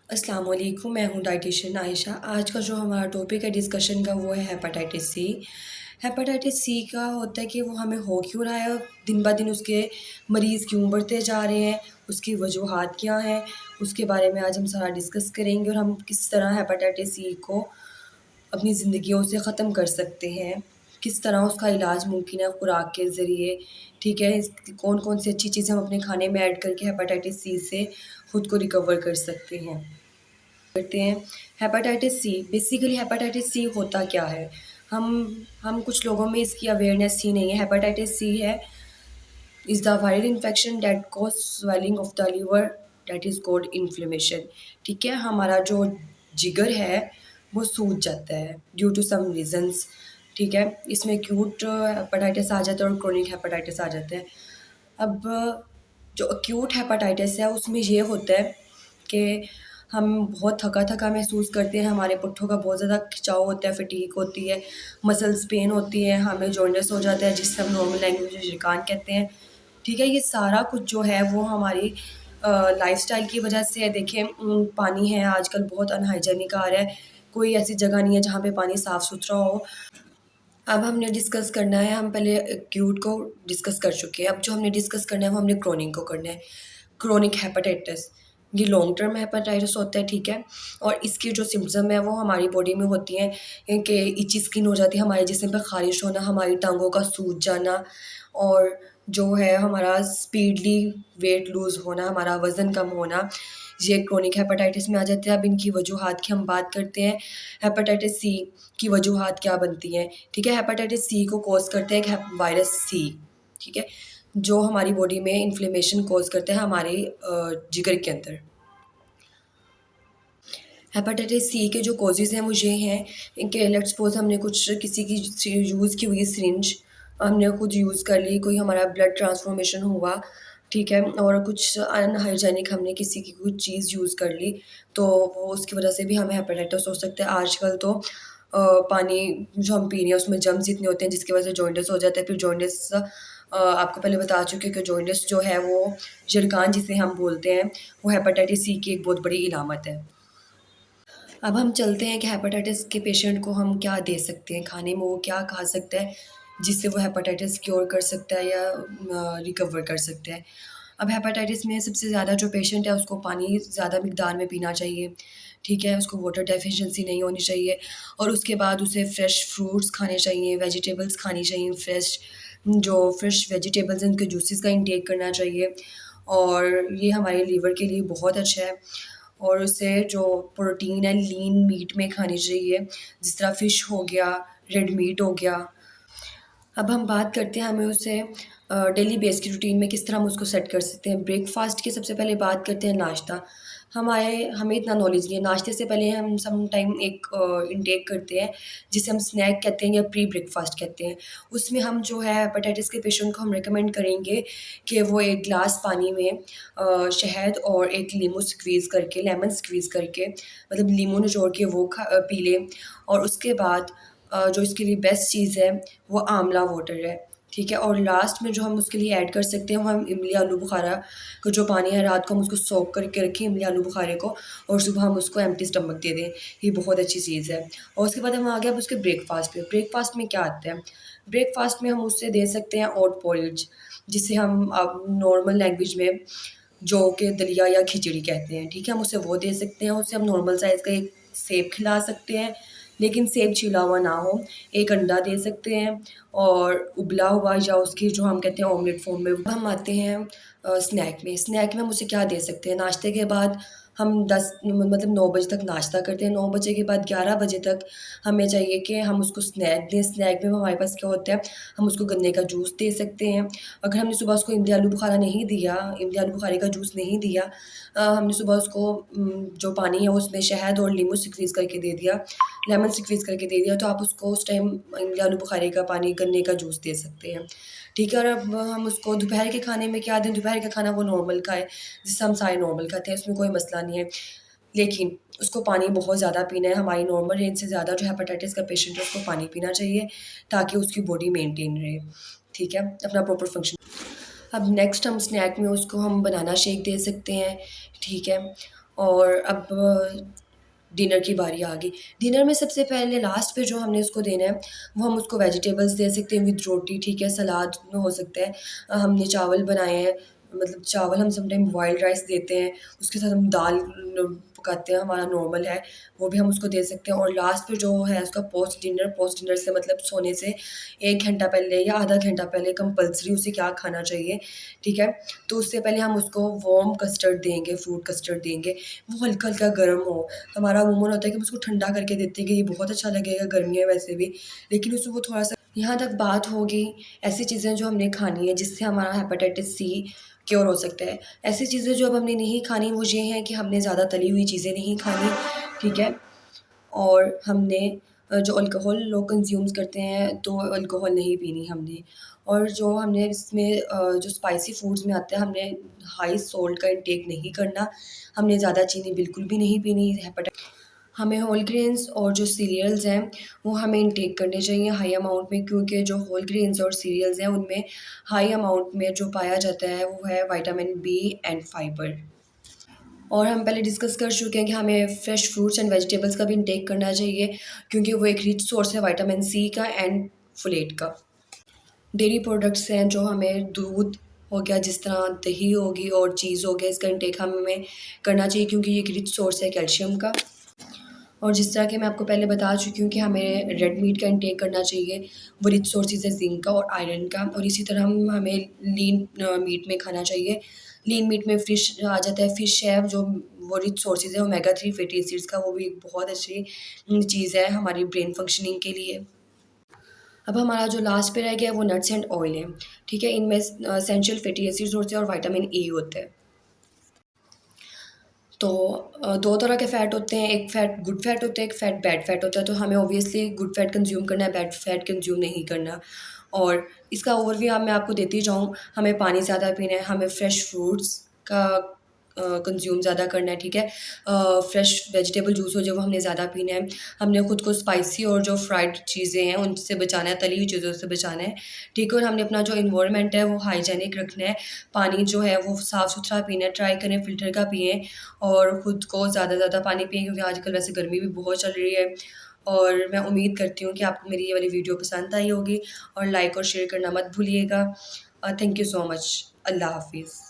अस्सलाम वालेकुम, मैं हूँ डाइटिशियन आयशा। आज का जो हमारा टॉपिक है डिस्कशन का वो है हेपेटाइटिस सी। हेपेटाइटिस सी का होता है कि वो हमें हो क्यों रहा है, दिन ब दिन उसके मरीज़ क्यों बढ़ते जा रहे हैं, उसकी वजूहात क्या हैं, उसके बारे में आज हम सारा डिस्कस करेंगे और हम किस तरह हेपेटाइटिस सी को अपनी ज़िंदगियों से ख़त्म कर सकते हैं, किस तरह उसका इलाज मुमकिन है खुराक के ज़रिए, ठीक है? कौन-कौन सी अच्छी चीज़ें हम अपने खाने में ऐड करके हेपेटाइटिस सी से खुद को रिकवर कर सकते हैं। करते हैं। Hepatitis C, basically hepatitis C होता क्या है? हम कुछ लोगों में इसकी अवेयरनेस ही नहीं है। हेपेटाइटिस सी है is the viral infection that cause swelling of the liver that is called inflammation. ठीक है? हमारा जो जिगर है वो सूज जाता है ड्यू टू सम रीज़न्स। ठीक है? इसमें एक्यूट हेपेटाइटिस आ जाता है और क्रोनिक हेपेटाइटिस आ जाता है। अब जो एक्यूट हेपेटाइटिस है उसमें ये होता है कि हम बहुत थका-थका महसूस करते हैं, हमारे पुट्ठों का बहुत ज़्यादा खिंचाव होता है, फटीग होती है, मसल्स पेन होती है, हमें जॉन्डिस हो जाता है जिसे हम नॉर्मल लैंग्वेज में शिरकान कहते हैं। ठीक है? ये सारा कुछ जो है वो हमारी लाइफ़स्टाइल की वजह से है। देखें पानी है आजकल बहुत अनहाइजीनिक आ रहा है, कोई ऐसी जगह नहीं है जहाँ पे पानी साफ़-सुथरा हो। अब हमने डिस्कस करना है, हम पहले एक्यूट को डिस्कस कर चुके हैं, अब जो हमने डिस्कस करना है वो हमने क्रोनिक को करना है। क्रोनिक हेपेटाइटिस, ये लॉन्ग टर्म हेपेटाइटिस होता है, ठीक है? और इसकी जो सिम्पटम है वो हमारी बॉडी में होती हैं कि इची स्किन हो जाती है, हमारे जिस्म पे ख़ारिश होना, हमारी टाँगों का सूज जाना और जो है हमारा स्पीडली वेट लूज़ होना, हमारा वज़न कम होना, ये क्रोनिक हेपेटाइटिस में आ जाते हैं। अब इनकी वजूहात की हम बात करते हैं, हेपेटाइटिस सी की वजूहात क्या बनती हैं, ठीक है? हेपेटाइटिस सी को कॉज़ करते हैं एक वायरस सी, ठीक है? जो हमारी बॉडी में इन्फ्लेमेशन कॉज़ करता है हमारे जिगर के अंदर। हेपेटाइटिस सी के जो कॉजेज़ हैं वो ये हैं कि लेट्स सपोज़ हमने कुछ किसी की यूज़ की हुई सिरिंज हमने खुद यूज़ कर ली, कोई हमारा ब्लड ट्रांसफॉर्मेशन हुआ, ठीक है? और कुछ अनहाइजीनिक हमने किसी की कुछ चीज़ यूज़ कर ली, तो वो उसकी वजह से भी हमें हेपेटाइटिस हो सकता है। आजकल तो पानी जो हम पी रहे हैं उसमें जर्म्स इतने होते हैं जिसकी वजह से जॉन्डिस हो जाता है। फिर जॉन्डिस आपको पहले बता चुकी हूँ कि जॉन्डिस जो है वो यरकान जिसे हम बोलते हैं, वो हेपेटाइटिस सी की एक बहुत बड़ी इलामत है। अब हम चलते हैं कि हेपेटाइटिस के पेशेंट को हम क्या दे सकते हैं, खाने में वो क्या खा सकता है, जिससे वो हेपेटाइटिस क्योर कर सकता है या रिकवर कर सकता है। अब हेपेटाइटिस में सबसे ज़्यादा जो पेशेंट है उसको पानी ज़्यादा मिकदार में पीना चाहिए, ठीक है? उसको वाटर डेफिशिएंसी नहीं होनी चाहिए और उसके बाद उसे फ्रेश फ्रूट्स खाने चाहिए, वेजिटेबल्स खानी चाहिए फ्रेश, जो फ्रेश वेजिटेबल्स हैं उनके जूसेस का इंटेक करना चाहिए और ये हमारे लीवर के लिए बहुत अच्छा है। और उसे जो प्रोटीन है लीन मीट में खानी चाहिए, जिस तरह फ़िश हो गया, रेड मीट हो गया। अब हम बात करते हैं हमें उसे डेली बेस की रूटीन में किस तरह हम उसको सेट कर सकते हैं। ब्रेकफ़ास्ट की सबसे पहले बात करते हैं नाश्ता। हमें इतना नॉलेज नहीं है, नाश्ते से पहले हम सम टाइम एक इनटेक करते हैं, जिसे हम स्नैक कहते हैं या प्री ब्रेकफ़ास्ट कहते हैं। उसमें हम जो है हेपेटाइटिस के पेशेंट को हम रिकमेंड करेंगे कि वो 1 ग्लास पानी में शहद और 1 लीमू स्क्वीज़ करके लेमन स्क्वीज़ करके मतलब लीमू निचोड़ के वो पी लें और उसके बाद जो इसके लिए बेस्ट चीज़ है वो आंवला वाटर है, ठीक है? और लास्ट में जो हम उसके लिए ऐड कर सकते हैं वो हम इमली आलू बुखारा का जो पानी है रात को हम उसको सोक करके रखें इमली आलू बुखारे को और सुबह हम उसको एम्प्टी स्टमक दे दें, ये बहुत अच्छी चीज़ है। और उसके बाद हम आ गए अब उसके ब्रेकफ़ास्ट पे, ब्रेकफ़ास्ट में क्या आता है? ब्रेकफ़ास्ट में हम उसे दे सकते हैं ओट पोरिज जिसे हम नॉर्मल लैंग्वेज में जौ के दलिया या खिचड़ी कहते हैं, ठीक है? हम उसे वो दे सकते हैं, उसे हम नॉर्मल साइज़ का एक सेब खिला सकते हैं, लेकिन सेब छिला हुआ ना हो, एक अंडा दे सकते हैं और उबला हुआ या उसकी जो हम कहते हैं ऑमलेट फ़ॉर्म में। अब हम आते हैं स्नैक में हम उसे क्या दे सकते हैं? नाश्ते के बाद हम 10 मतलब 9 बजे तक नाश्ता करते हैं, 9 बजे के बाद 11 बजे तक हमें चाहिए कि हम उसको स्नैक दें। स्नैक में हमारे पास क्या होता है, हम उसको गन्ने का जूस दे सकते हैं। अगर हमने सुबह उसको इमली आलू बुखारा नहीं दिया, इमली आलू बुखारे का जूस नहीं दिया, हमने सुबह उसको जो पानी है उसमें शहद और नींबू स्क्वीज़ करके दे दिया, लेमन स्क्वीज़ करके दे दिया, तो आप उसको उस टाइम इमली आलू बुखारे का पानी, गन्ने का जूस दे सकते हैं। ठीक है? और अब हम उसको दोपहर के खाने में क्या दें? दोपहर का खाना वो नॉर्मल खाए, जिससे हम सारे नॉर्मल खाते हैं, उसमें कोई मसला नहीं है। लेकिन उसको पानी बहुत ज़्यादा पीना है, हमारी नॉर्मल रेंज से ज़्यादा जो हेपेटाइटिस का पेशेंट है उसको पानी पीना चाहिए, ताकि उसकी बॉडी मेंटेन रहे। ठीक है? अपना प्रॉपर फंक्शन। अब नेक्स्ट हम स्नैक में उसको हम बनाना शेक दे सकते हैं, ठीक है? और अब डिनर की बारी आ गई। डिनर में सबसे पहले लास्ट पे जो हमने उसको देना है, वो हम उसको वेजिटेबल्स दे सकते हैं विद रोटी, ठीक है, सलाद में हो सकता है। हमने चावल बनाए हैं, मतलब चावल हम समटाइम बॉइल्ड राइस देते हैं, उसके साथ हम दाल पकाते हैं, हमारा नॉर्मल है, वो भी हम उसको दे सकते हैं। और लास्ट पे जो है उसका पोस्ट डिनर से मतलब सोने से 1 घंटा पहले या आधा घंटा पहले कंपल्सरी उसे क्या खाना चाहिए, ठीक है? तो उससे पहले हम उसको वार्म कस्टर्ड देंगे, फ्रूट कस्टर्ड देंगे, वो हल्का-हल्का गर्म हो। हमारा अमूमन होता है कि हम उसको ठंडा करके देते हैं कि ये बहुत अच्छा लगेगा, गर्मी है वैसे भी, लेकिन उसमें वो थोड़ा-सा यहाँ तक बात होगी ऐसी चीज़ें जो हमने खानी है जिससे हमारा हेपेटाइटिस सी क्योर हो सकता है। ऐसी चीज़ें जो अब हमने नहीं खानी वो ये हैं कि हमने ज़्यादा तली हुई चीज़ें नहीं खानी, ठीक है? और हमने जो अल्कोहल लोग कंज़्यूम्स करते हैं तो अल्कोहल नहीं पीनी हमने। और जो हमने इसमें जो स्पाइसी फूड्स में आता है, हमने हाई सॉल्ट का इंटेक नहीं करना, हमने ज़्यादा चीनी बिल्कुल भी नहीं पीनी। हमें होल ग्रेन्स और जो सीरियल्स हैं वो हमें इंटेक करने चाहिए हाई अमाउंट में, क्योंकि जो होल ग्रेन्स और सीरियल्स हैं उनमें हाई अमाउंट में जो पाया जाता है वो है विटामिन बी एंड फाइबर। और हम पहले डिस्कस कर चुके हैं कि हमें फ्रेश फ्रूट्स एंड वेजिटेबल्स का भी इंटेक करना चाहिए, क्योंकि वो एक रिच सोर्स है विटामिन सी का एंड फोलेट का। डेयरी प्रोडक्ट्स हैं जो हमें दूध हो गया, जिस तरह दही होगी और चीज़ हो गया, इसका इंटेक हमें करना चाहिए क्योंकि ये एक रिच सोर्स है कैल्शियम का। और जिस तरह कि मैं आपको पहले बता चुकी हूँ कि हमें रेड मीट का इंटेक करना चाहिए, वो रिच सोर्सेज़ है ज़िंक का और आयरन का। और इसी तरह हमें लीन मीट में खाना चाहिए। लीन मीट में फ़िश आ जाता है, फ़िश है जो वो रिच सोर्सेज़ है ओमेगा 3 फैटी एसिड्स का, वो भी एक बहुत अच्छी चीज़ है हमारी ब्रेन फंक्शनिंग के लिए। अब हमारा जो लास्ट पे रह गया है वो नट्स एंड ऑयल है, ठीक है? इनमें एसेंशियल फैटी एसिड्स होते हैं और विटामिन ई होता है। तो 2 तरह के फ़ैट होते हैं, एक फ़ैट गुड फ़ैट होता है, एक फ़ैट बैड फ़ैट होता है, तो हमें ऑब्वियसली गुड फ़ैट कंज़्यूम करना है, बैड फ़ैट कंज़्यूम नहीं करना। और इसका ओवरव्यू अब मैं आपको देती जाऊँ, हमें पानी ज़्यादा पीना है, हमें फ्रेश फ्रूट्स का कंज़्यूम ज़्यादा करना है, ठीक है? फ्रेश वेजिटेबल जूस हो जो वो हमने ज़्यादा पीना है। हमने खुद को स्पाइसी और जो फ्राइड चीज़ें हैं उनसे बचाना है, तली हुई चीज़ों से बचाना है, ठीक है? और हमने अपना जो एनवायरनमेंट है वो हाइजीनिक रखना है, पानी जो है वो साफ़-सुथरा पीना है, ट्राई करें फ़िल्टर का पिएँ और खुद को ज़्यादा से ज़्यादा पानी पिएँ, क्योंकि आजकल वैसे गर्मी भी बहुत चल रही है। और मैं उम्मीद करती हूँ कि आपको मेरी ये वाली वीडियो पसंद आई होगी, और लाइक और शेयर करना मत भूलिएगा। Thank you so much. अल्लाह हाफ़िज़।